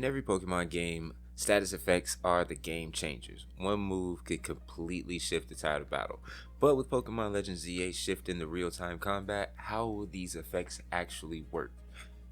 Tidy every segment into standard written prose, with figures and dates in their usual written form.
every Pokemon game, status effects are the game changers. One move could completely shift the tide of battle. But with Pokemon Legends Z-A shifting the real-time combat, how will these effects actually work?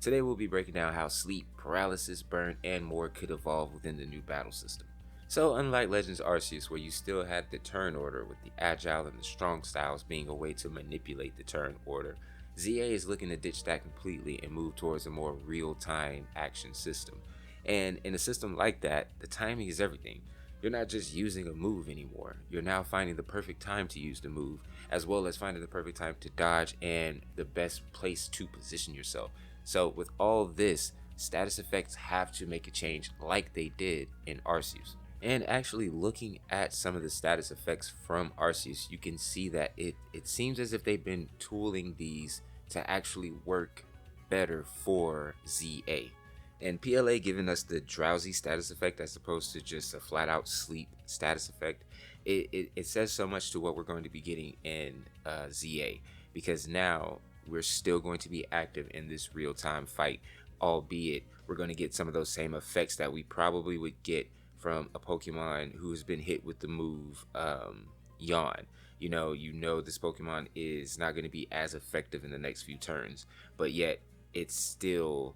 Today we'll be breaking down how sleep, paralysis, burn, and more could evolve within the new battle system. So unlike Legends Arceus, where you still had the turn order with the agile and the strong styles being a way to manipulate the turn order, ZA is looking to ditch that completely and move towards a more real-time action system. And in a system like that, the timing is everything. You're not just using a move anymore. You're now finding the perfect time to use the move, as well as finding the perfect time to dodge and the best place to position yourself. So with all this, status effects have to make a change like they did in Arceus. And actually looking at some of the status effects from Arceus, you can see that it seems as if they've been tooling these to actually work better for ZA. And PLA giving us the drowsy status effect as opposed to just a flat out sleep status effect, it says so much to what we're going to be getting in ZA, because now we're still going to be active in this real-time fight, albeit we're going to get some of those same effects that we probably would get from a Pokemon who has been hit with the move Yawn. You know this Pokemon is not going to be as effective in the next few turns, but yet it's still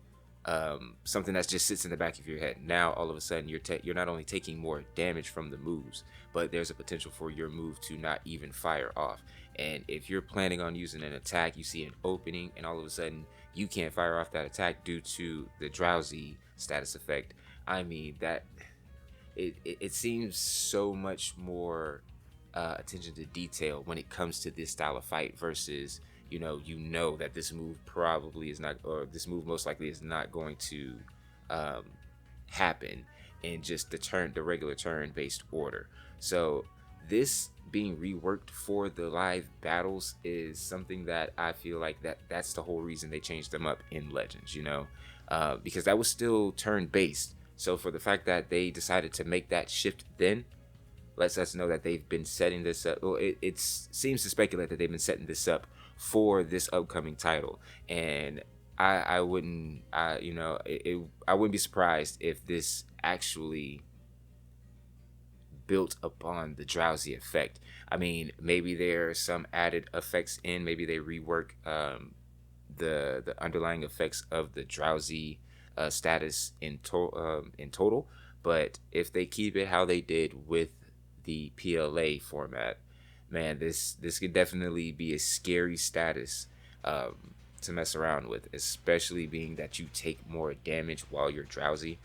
something that just sits in the back of your head. Now all of a sudden you're not only taking more damage from the moves, but there's a potential for your move to not even fire off. And if you're planning on using an attack, you see an opening and all of a sudden you can't fire off that attack due to the drowsy status effect. I mean, that it seems so much more attention to detail when it comes to this style of fight versus you know that this move probably is not, or this move most likely is not going to happen in just the regular turn based order. So this being reworked for the live battles is something that I feel like that's the whole reason they changed them up in Legends, because that was still turn based. So for the fact that they decided to make that shift then lets us know that they've been setting this up. Well, it seems to speculate that they've been setting this up for this upcoming title, and I wouldn't I wouldn't be surprised if this actually built upon the drowsy effect. I mean, maybe there are some added effects in, maybe they rework the underlying effects of the drowsy status in total, but if they keep it how they did with the PLA format, man, this could definitely be a scary status to mess around with, especially being that you take more damage while you're drowsy.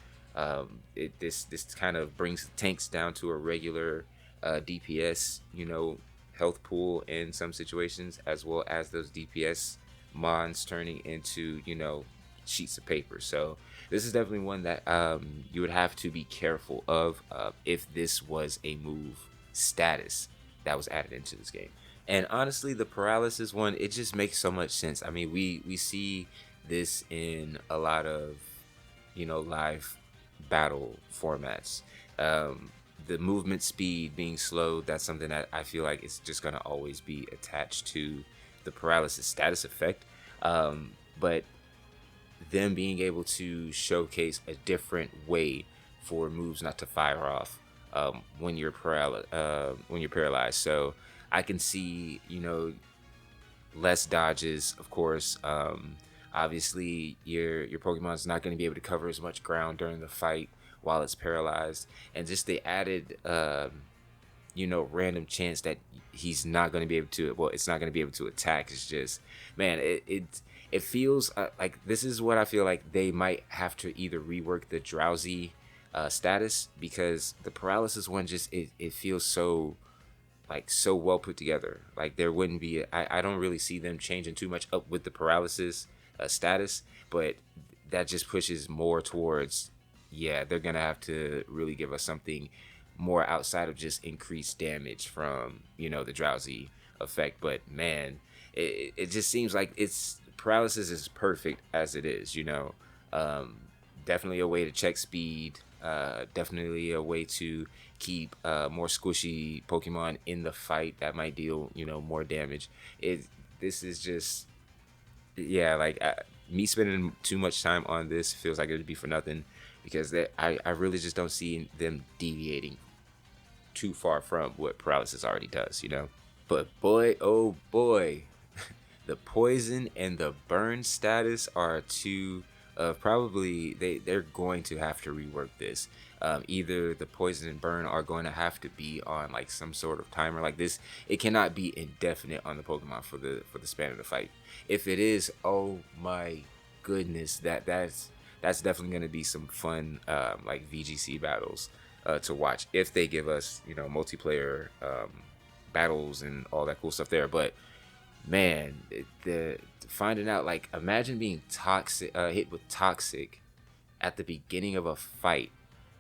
This kind of brings tanks down to a regular DPS, health pool in some situations, as well as those DPS mons turning into sheets of paper. So this is definitely one that you would have to be careful of if this was a move status that was added into this game. And honestly, the paralysis one, it just makes so much sense. I mean, we see this in a lot of live battle formats. The movement speed being slowed, that's something that I feel like it's just going to always be attached to the paralysis status effect. But them being able to showcase a different way for moves not to fire off when you're paralyzed. So I can see less dodges, of course. Obviously your Pokemon's not going to be able to cover as much ground during the fight while it's paralyzed, and just the added random chance that he's not going to be able to, well, it's not going to be able to attack. It's just, man, it feels like this is what I feel like they might have to either rework the drowsy status, because the paralysis one just it feels so well put together. Like there wouldn't be I don't really see them changing too much up with the paralysis status, but that just pushes more towards, yeah, they're gonna have to really give us something more outside of just increased damage from the drowsy effect. But man, it just seems like it's paralysis is perfect as it is. Definitely a way to check speed, definitely a way to keep more squishy Pokemon in the fight that might deal more damage. This is just, yeah, like me spending too much time on this feels like it would be for nothing. because I really just don't see them deviating too far from what paralysis already does, you know. But boy, oh boy, the poison and the burn status are two probably they're going to have to rework this. Either the poison and burn are going to have to be on like some sort of timer like this. It cannot be indefinite on the Pokemon for the span of the fight. If it is, oh my goodness, that's definitely going to be some fun like VGC battles to watch if they give us, you know, multiplayer battles and all that cool stuff there. But man, the finding out, like, imagine being toxic, hit with toxic at the beginning of a fight,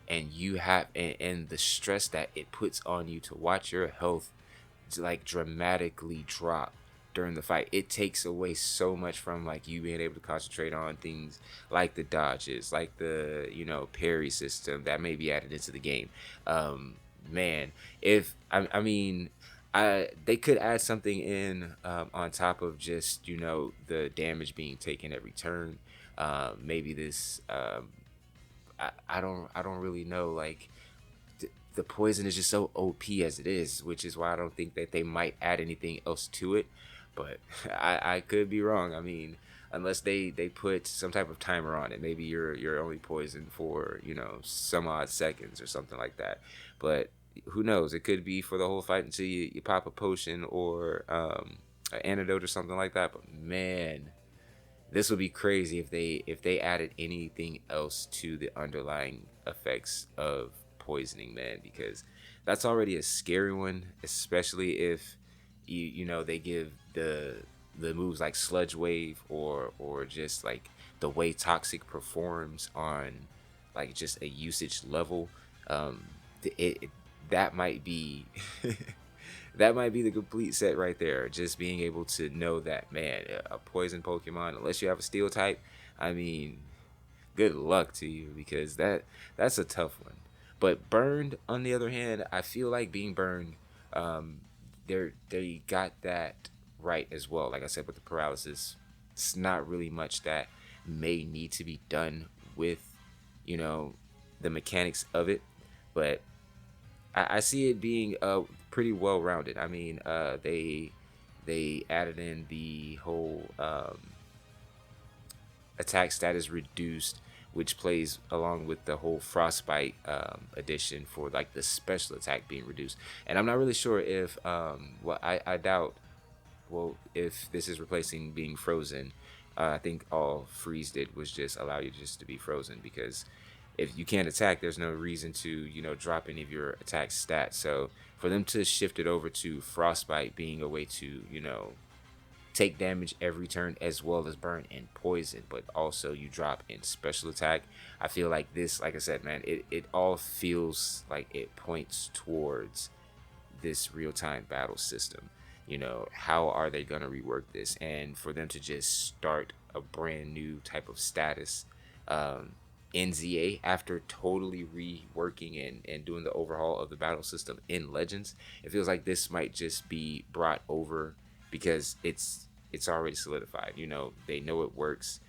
and you have and the stress that it puts on you to watch your health like dramatically drop during the fight. It takes away so much from like you being able to concentrate on things like the dodges, like the, you know, parry system that may be added into the game. Man, if I mean, they could add something in on top of just, you know, the damage being taken every turn. Maybe this I don't really know, like the poison is just so OP as it is, which is why I don't think that they might add anything else to it. But I could be wrong. I mean, unless they put some type of timer on it, maybe you're only poisoned for, you know, some odd seconds or something like that. But who knows? It could be for the whole fight until you pop a potion or an antidote or something like that. But man, this would be crazy if they added anything else to the underlying effects of poisoning, man, because that's already a scary one, especially if you know they give the moves like sludge wave or just like the way toxic performs on like just a usage level. It that might be that might be the complete set right there. Just being able to know that, man, a poison Pokemon, unless you have a steel type, I mean, good luck to you, because that's a tough one. But burned, on the other hand, I feel like being burned, they got that right as well. Like I said, with the paralysis, it's not really much that may need to be done with, you know, the mechanics of it, but I see it being pretty well rounded. I mean, they added in the whole attack status reduced, which plays along with the whole frostbite addition for like the special attack being reduced. And I'm not really sure if well, I doubt, well, if this is replacing being frozen. I think all freeze did was just allow you just to be frozen, because if you can't attack, there's no reason to, you know, drop any of your attack stats. So for them to shift it over to frostbite being a way to, you know, take damage every turn as well as burn and poison, but also you drop in special attack, I feel like this, like I said, man, it all feels like it points towards this real-time battle system. You know, how are they gonna rework this? And for them to just start a brand new type of status in ZA after totally reworking and doing the overhaul of the battle system in Legends, it feels like this might just be brought over because it's already solidified. You know, they know it works.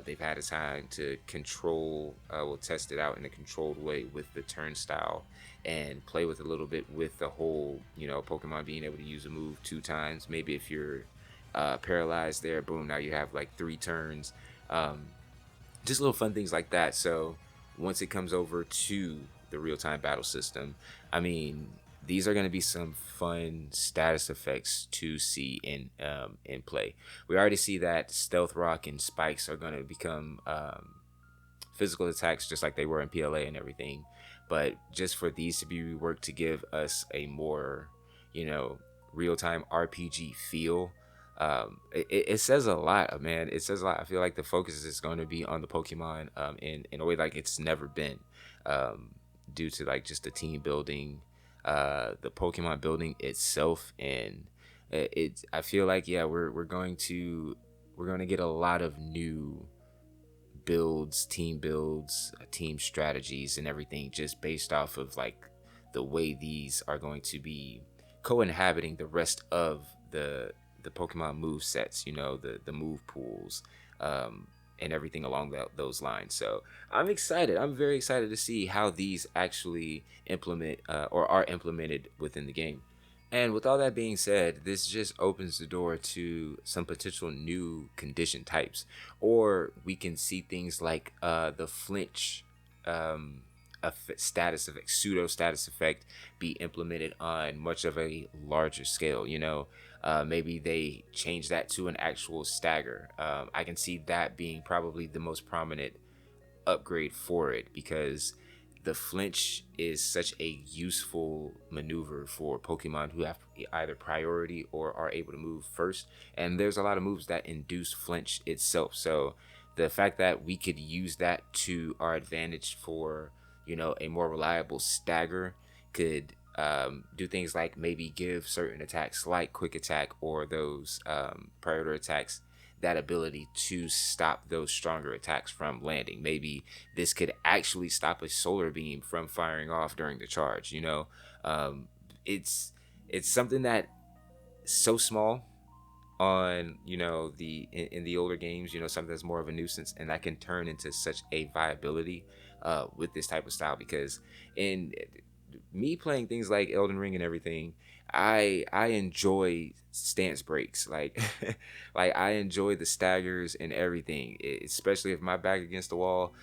They've had a time to control, will test it out in a controlled way with the turnstile and play with a little bit with the whole, you know, Pokemon being able to use a move 2 times. Maybe if you're paralyzed there, boom, now you have like 3 turns. Just little fun things like that. So once it comes over to the real-time battle system, I mean, these are going to be some fun status effects to see in play. We already see that Stealth Rock and Spikes are going to become physical attacks just like they were in PLA and everything. But just for these to be reworked to give us a more, you know, real-time RPG feel, it says a lot, man. It says a lot. I feel like the focus is going to be on the Pokemon in a way like it's never been, due to like just the team building, the Pokemon building itself, and I feel like, yeah, we're going to get a lot of new builds, team strategies and everything, just based off of like the way these are going to be co-inhabiting the rest of the Pokemon move sets, you know, the move pools, and everything along those lines. So I'm excited. I'm very excited to see how these actually implement or are implemented within the game. And with all that being said, this just opens the door to some potential new condition types, or we can see things like the flinch status effect, pseudo status effect, be implemented on much of a larger scale. Maybe they change that to an actual stagger. I can see that being probably the most prominent upgrade for it, because the flinch is such a useful maneuver for Pokemon who have either priority or are able to move first. And there's a lot of moves that induce flinch itself. So the fact that we could use that to our advantage for, a more reliable stagger could do things like maybe give certain attacks like quick attack or those priority attacks that ability to stop those stronger attacks from landing. Maybe this could actually stop a solar beam from firing off during the charge. Um, it's something that so small on in the older games, something that's more of a nuisance, and that can turn into such a viability with this type of style. Because in me playing things like Elden Ring and everything, I enjoy stance breaks, like like I enjoy the staggers and everything, especially if my back against the wall.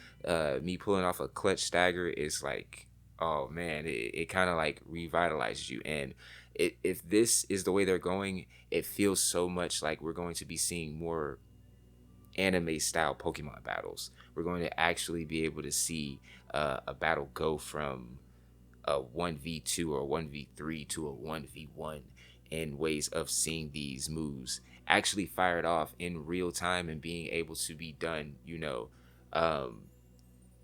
Me pulling off a clutch stagger is like, oh man, it kind of like revitalizes you. And if this is the way they're going, it feels so much like we're going to be seeing more anime style Pokemon battles. We're going to actually be able to see a battle go from a 1v2 or 1v3 to a 1v1, in ways of seeing these moves actually fired off in real time and being able to be done, um,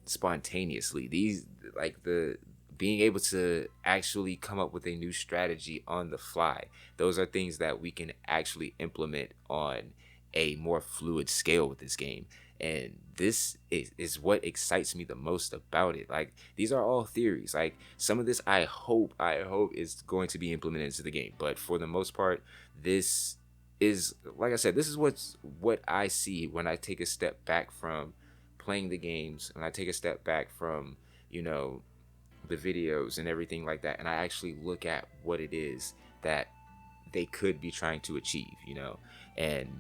spontaneously. These, like, the being able to actually come up with a new strategy on the fly, those are things that we can actually implement on a more fluid scale with this game. And this is what excites me the most about it. Like, these are all theories. Like, some of this I hope is going to be implemented into the game, but for the most part, this is, like I said, this is what I see when I take a step back from playing the games, and I take a step back from, the videos and everything like that, and I actually look at what it is that they could be trying to achieve. And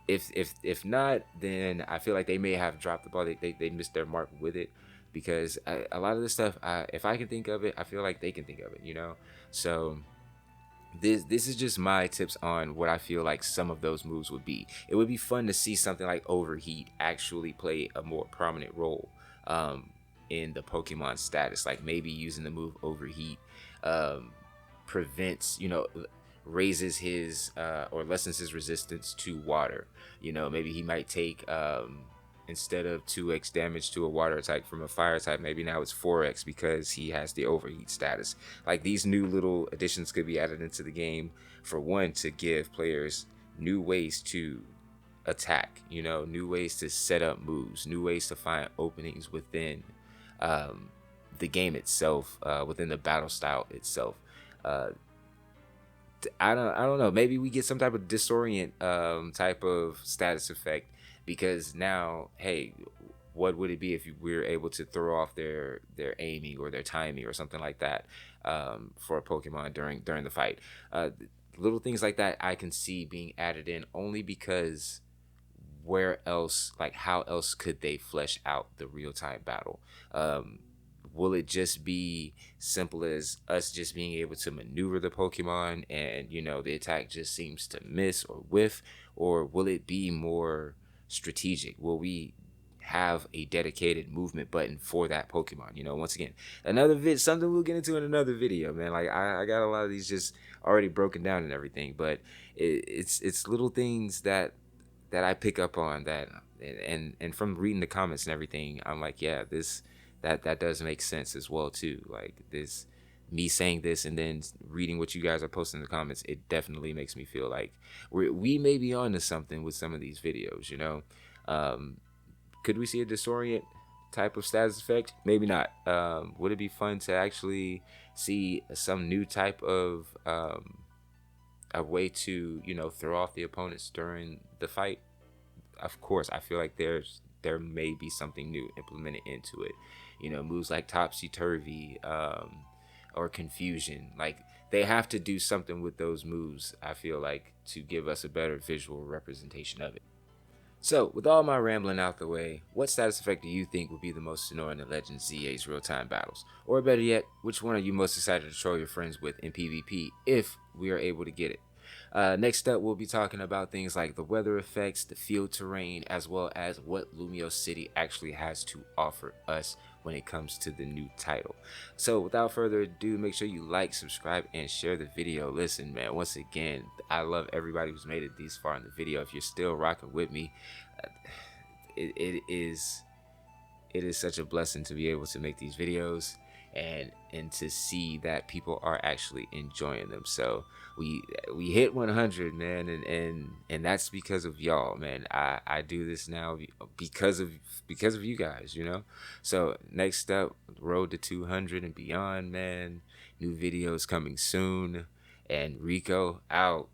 if not, then I feel like they may have dropped the ball. They missed their mark with it, because a lot of this stuff, if I can think of it, I feel like they can think of it. So this is just my tips on what I feel like some of those moves would be. It would be fun to see something like overheat actually play a more prominent role in the Pokemon status. Like, maybe using the move overheat um, prevents, raises his or lessens his resistance to water. Maybe he might take, instead of 2x damage to a water attack from a fire type, maybe now it's 4x because he has the overheat status. Like, these new little additions could be added into the game, for one, to give players new ways to attack, new ways to set up moves, new ways to find openings within um, the game itself, within the battle style itself. uh, I don't know. Maybe we get some type of disorient type of status effect, because now, hey, what would it be if we were able to throw off their aiming or their timing or something like that, for a Pokemon during the fight? Little things like that I can see being added in, only because where else, like, how else could they flesh out the real time battle? Will it just be simple as us just being able to maneuver the Pokemon, and the attack just seems to miss or whiff? Or will it be more strategic? Will we have a dedicated movement button for that Pokemon? Once again, something we'll get into in another video, man. Like, I got a lot of these just already broken down and everything, but it's little things that I pick up on, that, and from reading the comments and everything, I'm like, yeah, that does make sense as well too. Like, this, me saying this and then reading what you guys are posting in the comments, it definitely makes me feel like we may be on to something with some of these videos. Could we see a disorient type of status effect? Maybe not. Would it be fun to actually see some new type of a way to throw off the opponents during the fight? of course, I feel like there may be something new implemented into it. Moves like topsy turvy, or confusion. Like, they have to do something with those moves, I feel like, to give us a better visual representation of it. So, with all my rambling out the way, what status effect do you think would be the most annoying in Legends Z-A's real-time battles? Or better yet, which one are you most excited to troll your friends with in PvP if we are able to get it? Next up, we'll be talking about things like the weather effects, the field terrain, as well as what Lumio City actually has to offer us when it comes to the new title. So without further ado, make sure you like, subscribe, and share the video. Listen, man, once again, I love everybody who's made it this far in the video. If you're still rocking with me, it is such a blessing to be able to make these videos and to see that people are actually enjoying them. So we hit 100, man, and that's because of y'all, man. I do this now because of you guys, So next up, road to 200 and beyond, man. New videos coming soon, and Rico out.